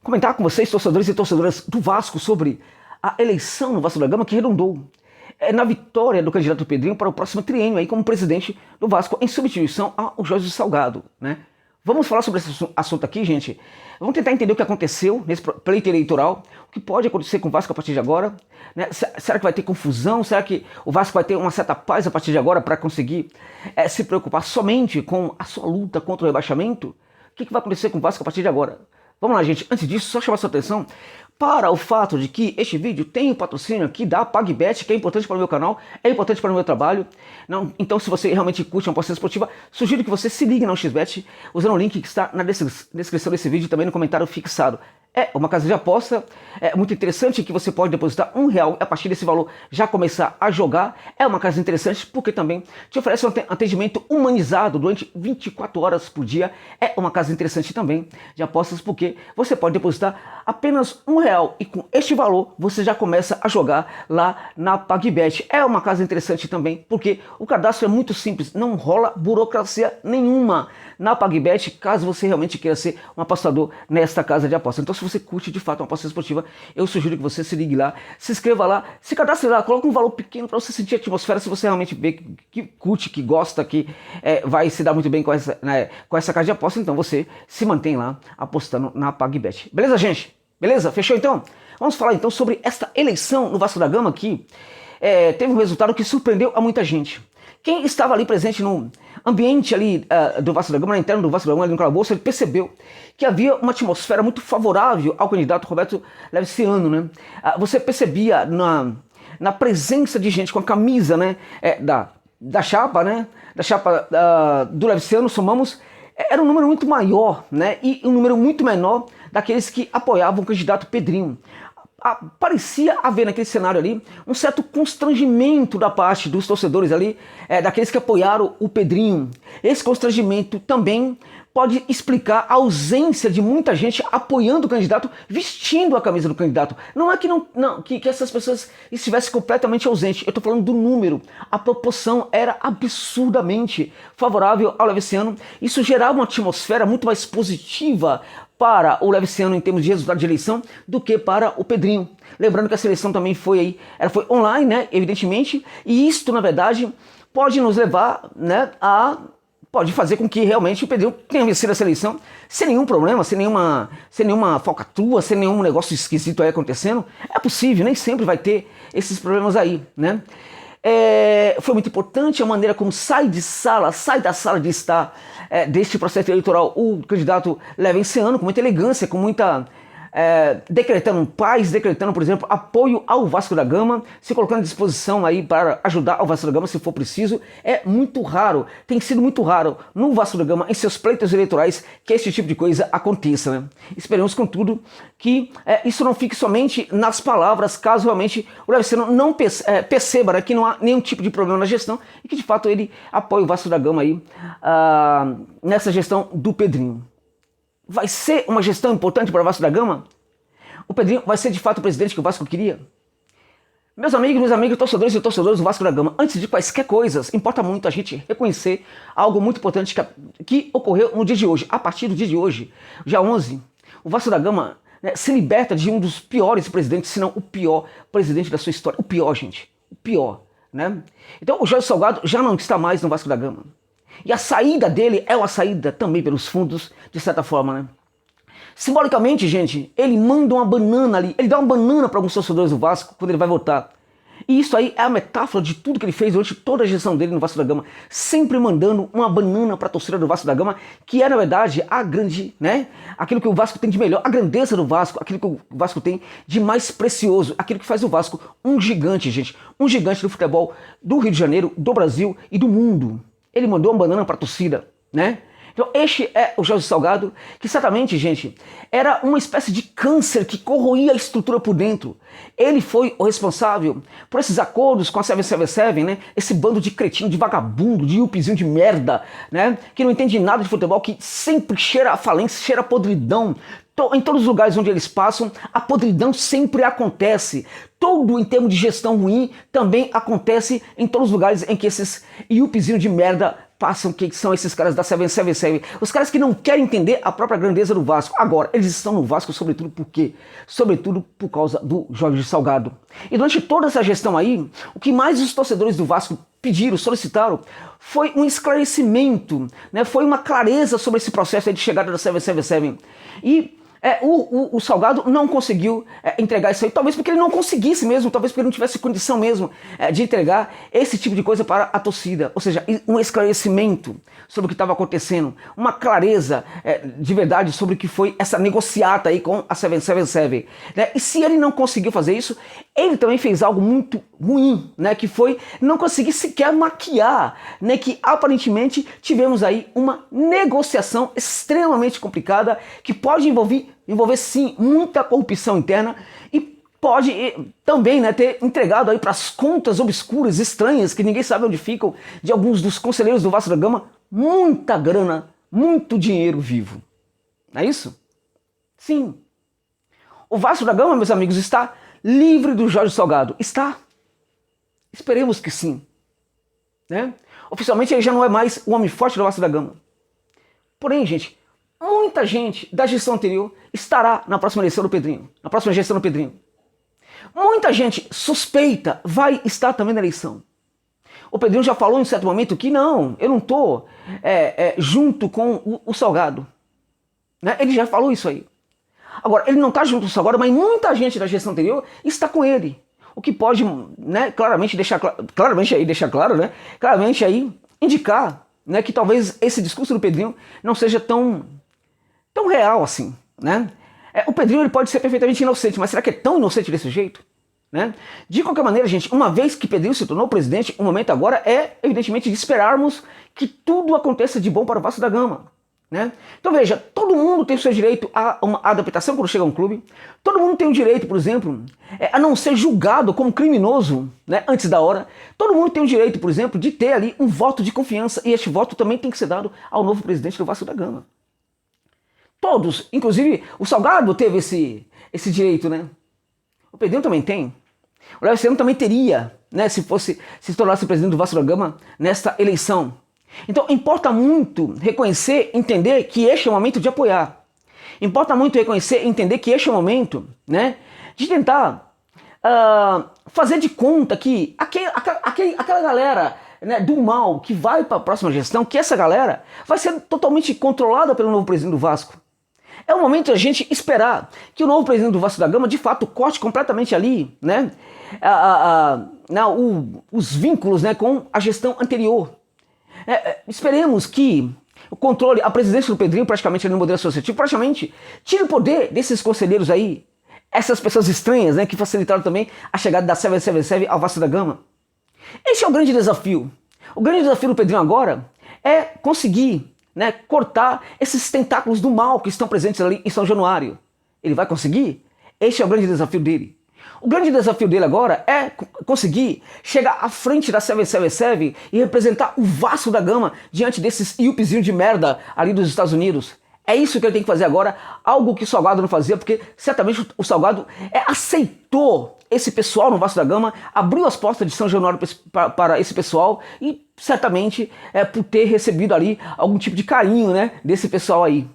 comentar com vocês, torcedores e torcedoras do Vasco, sobre a eleição no Vasco da Gama que redundou na vitória do candidato Pedrinho para o próximo triênio aí como presidente do Vasco, em substituição ao Jorge Salgado, né? Vamos falar sobre esse assunto aqui, gente. Vamos tentar entender o que aconteceu nesse pleito eleitoral, o que pode acontecer com o Vasco a partir de agora, né? Será que vai ter confusão? Será que o Vasco vai ter uma certa paz a partir de agora para conseguir se preocupar somente com a sua luta contra o rebaixamento? O que vai acontecer com o Vasco a partir de agora? Vamos lá, gente. Antes disso, só chamar sua atenção para o fato de que este vídeo tem o patrocínio aqui da PagBet, que é importante para o meu canal, é importante para o meu trabalho. Então, se você realmente curte uma aposta esportiva, sugiro que você se ligue na XBet usando o link que está na descrição desse vídeo e também no comentário fixado. É uma casa de aposta, é muito interessante, que você pode depositar R$1 e a partir desse valor já começar a jogar. É uma casa interessante porque também te oferece um atendimento humanizado durante 24 horas por dia. É uma casa interessante também de apostas porque você pode depositar apenas R$1 e com este valor você já começa a jogar lá na PagBet. É uma casa interessante também porque o cadastro é muito simples, não rola burocracia nenhuma na PagBet, caso você realmente queira ser um apostador nesta casa de aposta. Então, se você curte de fato uma aposta esportiva, eu sugiro que você se ligue lá, se inscreva lá, se cadastre lá, coloque um valor pequeno para você sentir a atmosfera, se você realmente vê que curte, que gosta, que vai se dar muito bem com essa casa de aposta, então você se mantém lá apostando na PagBet. Beleza, gente? Beleza? Fechou então? Vamos falar então sobre esta eleição no Vasco da Gama que teve um resultado que surpreendeu a muita gente. Quem estava ali presente no ambiente ali do Vasco da Gama, na interna do Vasco da Gama, ali no calabouço, ele percebeu que havia uma atmosfera muito favorável ao candidato Roberto Leviciano, né? Você percebia na presença de gente com a camisa, né, da chapa, né, da chapa do Leviciano, somamos, era um número muito maior, né, e um número muito menor daqueles que apoiavam o candidato Pedrinho. Parecia haver naquele cenário ali um certo constrangimento da parte dos torcedores ali, daqueles que apoiaram o Pedrinho. Esse constrangimento também pode explicar a ausência de muita gente apoiando o candidato, vestindo a camisa do candidato. Não é que essas pessoas estivessem completamente ausentes, eu estou falando do número. A proporção era absurdamente favorável ao Leviciano. Isso gerava uma atmosfera muito mais positiva para o Leviciano em termos de resultado de eleição do que para o Pedrinho. Lembrando que essa eleição também foi online, né, evidentemente, e isto, na verdade, pode nos levar, né, pode fazer com que realmente o Pedrinho tenha vencido essa eleição sem nenhum problema, sem nenhuma falcatrua, sem nenhum negócio esquisito aí acontecendo. É possível, nem sempre vai ter esses problemas aí, né? Foi muito importante a maneira como sai da sala de estar deste processo eleitoral o candidato Leviciano, com muita elegância, com muita decretando paz, decretando, por exemplo, apoio ao Vasco da Gama, se colocando à disposição aí para ajudar ao Vasco da Gama se for preciso. É muito raro, tem sido muito raro no Vasco da Gama, em seus pleitos eleitorais, que esse tipo de coisa aconteça, né? Esperamos, contudo, que isso não fique somente nas palavras, caso realmente o Leviciano não perceba, né, que não há nenhum tipo de problema na gestão e que de fato ele apoia o Vasco da Gama aí nessa gestão do Pedrinho. Vai ser uma gestão importante para o Vasco da Gama? O Pedrinho vai ser de fato o presidente que o Vasco queria? Meus amigos, torcedores e torcedoras do Vasco da Gama, antes de quaisquer coisas, importa muito a gente reconhecer algo muito importante que ocorreu no dia de hoje. A partir do dia de hoje, dia 11, o Vasco da Gama, né, se liberta de um dos piores presidentes, se não o pior presidente da sua história. O pior, gente. O pior, né? Então o Jorge Salgado já não está mais no Vasco da Gama. E a saída dele é uma saída também pelos fundos, de certa forma, né? Simbolicamente, gente, ele manda uma banana ali, ele dá uma banana para alguns torcedores do Vasco quando ele vai votar. E isso aí é a metáfora de tudo que ele fez durante toda a gestão dele no Vasco da Gama, sempre mandando uma banana para a torcida do Vasco da Gama, que é, na verdade, a grande, né? Aquilo que o Vasco tem de melhor, a grandeza do Vasco, aquilo que o Vasco tem de mais precioso, aquilo que faz o Vasco um gigante, gente, um gigante do futebol do Rio de Janeiro, do Brasil e do mundo. Ele mandou uma banana para a torcida, né? Então este é o Jorge Salgado, que certamente, gente, era uma espécie de câncer que corroía a estrutura por dentro. Ele foi o responsável por esses acordos com a 777, né? Esse bando de cretino, de vagabundo, de yupizinho de merda, né? Que não entende nada de futebol, que sempre cheira a falência, cheira a podridão. Em todos os lugares onde eles passam, a podridão sempre acontece. Todo em termos de gestão ruim também acontece em todos os lugares em que esses yupizinhos de merda passam quem são esses caras da 777, os caras que não querem entender a própria grandeza do Vasco. Agora, eles estão no Vasco sobretudo por quê? Sobretudo por causa do Jorge Salgado. E durante toda essa gestão aí, o que mais os torcedores do Vasco pediram, solicitaram, foi um esclarecimento, né? Foi uma clareza sobre esse processo aí de chegada da 777. E o Salgado não conseguiu entregar isso aí, talvez porque ele não conseguisse mesmo, talvez porque ele não tivesse condição mesmo de entregar esse tipo de coisa para a torcida. Ou seja, um esclarecimento sobre o que estava acontecendo, uma clareza de verdade sobre o que foi essa negociata aí com a 777. Né? E se ele não conseguiu fazer isso, ele também fez algo muito ruim, né? Que foi não conseguir sequer maquiar, né? Que aparentemente tivemos aí uma negociação extremamente complicada que pode envolver sim muita corrupção interna e pode também, né, ter entregado aí para as contas obscuras, estranhas, que ninguém sabe onde ficam, de alguns dos conselheiros do Vasco da Gama, muita grana, muito dinheiro vivo. Não é isso? Sim. O Vasco da Gama, meus amigos, está livre do Jorge Salgado. Está. Esperemos que sim. Né? Oficialmente ele já não é mais o homem forte do Vasco da Gama. Porém, gente, muita gente da gestão anterior estará na próxima eleição do Pedrinho, na próxima gestão do Pedrinho. Muita gente suspeita vai estar também na eleição. O Pedrinho já falou em certo momento que não, eu não estou junto com o Salgado. Né? Ele já falou isso aí. Agora, ele não está junto com o Salgado, mas muita gente da gestão anterior está com ele. O que pode, né, claramente deixar claro, né, claramente aí indicar, né, que talvez esse discurso do Pedrinho não seja tão real assim, né? O Pedrinho ele pode ser perfeitamente inocente, mas será que é tão inocente desse jeito? Né? De qualquer maneira, gente, uma vez que Pedrinho se tornou presidente, o momento agora é, evidentemente, de esperarmos que tudo aconteça de bom para o Vasco da Gama. Né? Então veja, todo mundo tem o seu direito a uma adaptação quando chega a um clube, todo mundo tem o direito, por exemplo, a não ser julgado como criminoso, né, antes da hora, todo mundo tem o direito, por exemplo, de ter ali um voto de confiança, e este voto também tem que ser dado ao novo presidente do Vasco da Gama. Todos, inclusive o Salgado teve esse direito, né? O Pedrinho também tem. O Léo Stronda também teria, né, se tornasse presidente do Vasco da Gama nesta eleição. Então importa muito reconhecer, entender que este é o momento de apoiar. Importa muito reconhecer, entender que este é o momento, né, de tentar fazer de conta que aquela galera, né, do mal que vai para a próxima gestão, que essa galera vai ser totalmente controlada pelo novo presidente do Vasco. É o momento de a gente esperar que o novo presidente do Vasco da Gama de fato corte completamente ali, né, os vínculos, né, com a gestão anterior. Esperemos que o controle, a presidência do Pedrinho, praticamente no modelo associativo, praticamente tire o poder desses conselheiros aí, essas pessoas estranhas, né, que facilitaram também a chegada da 777 ao Vasco da Gama. Esse é o grande desafio. O grande desafio do Pedrinho agora é conseguir, né, cortar esses tentáculos do mal que estão presentes ali em São Januário. Ele vai conseguir? Esse é o grande desafio dele. O grande desafio dele agora é conseguir chegar à frente da 777 e representar o Vasco da Gama diante desses íupizinhos de merda ali dos Estados Unidos. É isso que ele tem que fazer agora, algo que o Salgado não fazia, porque certamente o Salgado aceitou esse pessoal no Vasco da Gama, abriu as portas de São Januário para esse pessoal e certamente por ter recebido ali algum tipo de carinho, né, desse pessoal aí.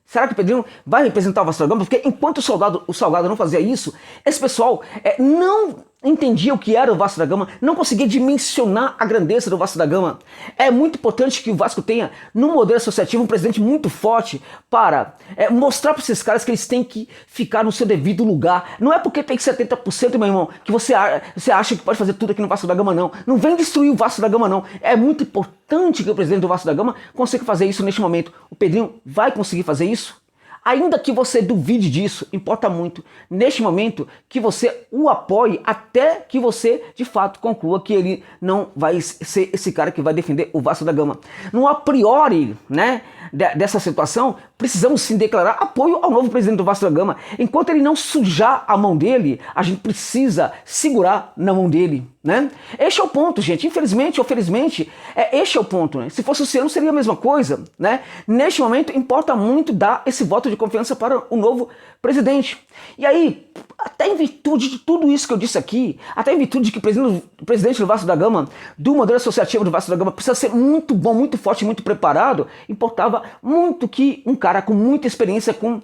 Será que o Pedrinho vai representar o Vasco da Gama? Porque enquanto o Salgado não fazia isso, esse pessoal não entendia o que era o Vasco da Gama, não conseguia dimensionar a grandeza do Vasco da Gama. É muito importante que o Vasco tenha, no modelo associativo, um presidente muito forte para mostrar para esses caras que eles têm que ficar no seu devido lugar. Não é porque tem 70%, meu irmão, que você acha que pode fazer tudo aqui no Vasco da Gama, não. Não vem destruir o Vasco da Gama, não. É muito importante que o presidente do Vasco da Gama consiga fazer isso neste momento. O Pedrinho vai conseguir fazer isso? Ainda que você duvide disso, importa muito, neste momento, que você o apoie até que você, de fato, conclua que ele não vai ser esse cara que vai defender o Vasco da Gama. Não a priori, né, dessa situação, precisamos sim declarar apoio ao novo presidente do Vasco da Gama. Enquanto ele não sujar a mão dele, a gente precisa segurar na mão dele, né? Este é o ponto, gente. Infelizmente ou felizmente, este é o ponto, né? Se fosse o Luciano, seria a mesma coisa, né? Neste momento, importa muito dar esse voto de confiança para o novo presidente. E aí, até em virtude de tudo isso que eu disse aqui, até em virtude de que o presidente do Vasco da Gama, do modelo associativo do Vasco da Gama, precisa ser muito bom, muito forte, muito preparado, importava muito que um cara com muita experiência, com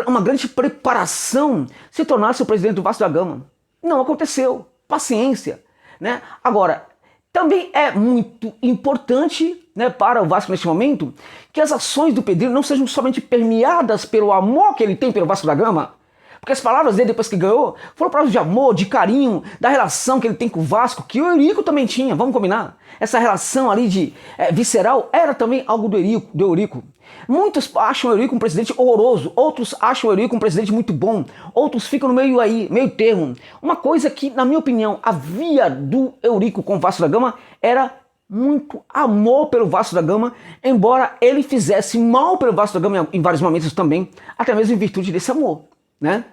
uma grande preparação, se tornasse o presidente do Vasco da Gama. Não aconteceu. Paciência, né? Agora, também é muito importante, né, para o Vasco neste momento, que as ações do Pedrinho não sejam somente permeadas pelo amor que ele tem pelo Vasco da Gama. Porque as palavras dele depois que ganhou foram palavras de amor, de carinho, da relação que ele tem com o Vasco, que o Eurico também tinha, vamos combinar? Essa relação ali de visceral era também algo do Eurico. Muitos acham o Eurico um presidente horroroso, outros acham o Eurico um presidente muito bom, outros ficam no meio termo. Uma coisa que, na minha opinião, havia do Eurico com o Vasco da Gama era muito amor pelo Vasco da Gama, embora ele fizesse mal pelo Vasco da Gama em vários momentos também, até mesmo em virtude desse amor, né?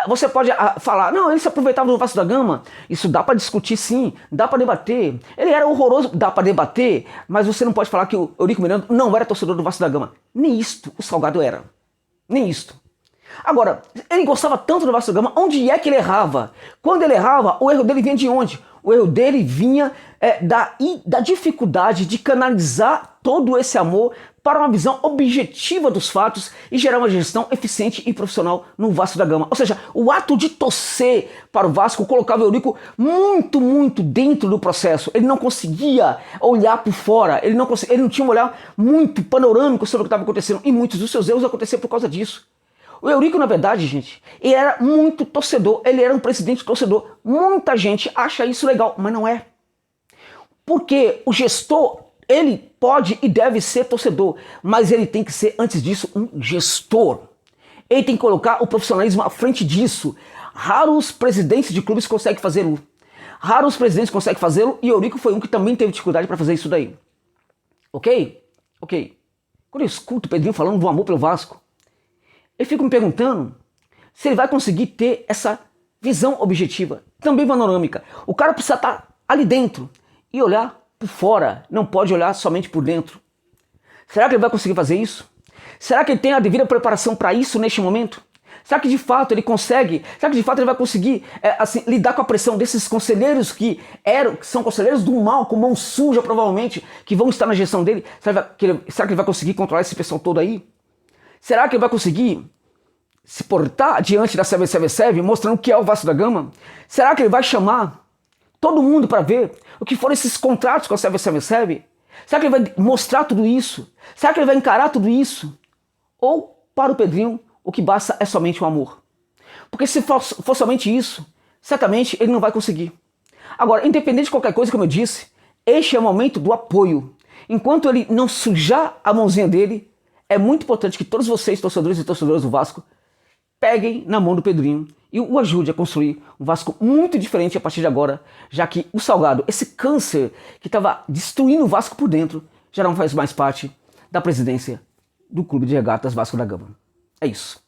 Você pode falar, não, ele se aproveitava do Vasco da Gama. Isso dá para discutir sim, dá para debater. Ele era horroroso, dá para debater, mas você não pode falar que o Eurico Miranda não era torcedor do Vasco da Gama. Nem isto o Salgado era. Nem isto. Agora, ele gostava tanto do Vasco da Gama, onde é que ele errava? Quando ele errava, o erro dele vinha de onde? O erro dele vinha da dificuldade de canalizar todo esse amor para uma visão objetiva dos fatos e gerar uma gestão eficiente e profissional no Vasco da Gama. Ou seja, o ato de torcer para o Vasco colocava o Eurico muito, muito dentro do processo. Ele não conseguia olhar por fora, ele não tinha um olhar muito panorâmico sobre o que estava acontecendo, e muitos dos seus erros aconteceram por causa disso. O Eurico, na verdade, gente, ele era muito torcedor, ele era um presidente torcedor. Muita gente acha isso legal, mas não é. Porque o gestor, ele pode e deve ser torcedor, mas ele tem que ser, antes disso, um gestor. Ele tem que colocar o profissionalismo à frente disso. Raros presidentes de clubes conseguem fazê-lo. Raros presidentes conseguem fazê-lo, e o Eurico foi um que também teve dificuldade para fazer isso daí. Ok? Ok. Quando eu escuto o Pedrinho falando do amor pelo Vasco, eu fico me perguntando se ele vai conseguir ter essa visão objetiva, também panorâmica. O cara precisa estar ali dentro e olhar por fora, não pode olhar somente por dentro. Será que ele vai conseguir fazer isso? Será que ele tem a devida preparação para isso neste momento? Será que de fato ele consegue? Será que de fato ele vai conseguir lidar com a pressão desses conselheiros que são conselheiros do mal, com mão suja provavelmente, que vão estar na gestão dele? Será que ele vai conseguir controlar esse pessoal todo aí? Será que ele vai conseguir se portar diante da CBCB, mostrando o que é o Vasco da Gama? Será que ele vai chamar todo mundo para ver o que foram esses contratos com a CBCB? Será que ele vai mostrar tudo isso? Será que ele vai encarar tudo isso? Ou, para o Pedrinho, o que basta é somente o amor? Porque se for somente isso, certamente ele não vai conseguir. Agora, independente de qualquer coisa, como eu disse, este é o momento do apoio. Enquanto ele não sujar a mãozinha dele, é muito importante que todos vocês, torcedores e torcedoras do Vasco, peguem na mão do Pedrinho e o ajude a construir um Vasco muito diferente a partir de agora, já que o Salgado, esse câncer que estava destruindo o Vasco por dentro, já não faz mais parte da presidência do Clube de Regatas Vasco da Gama. É isso.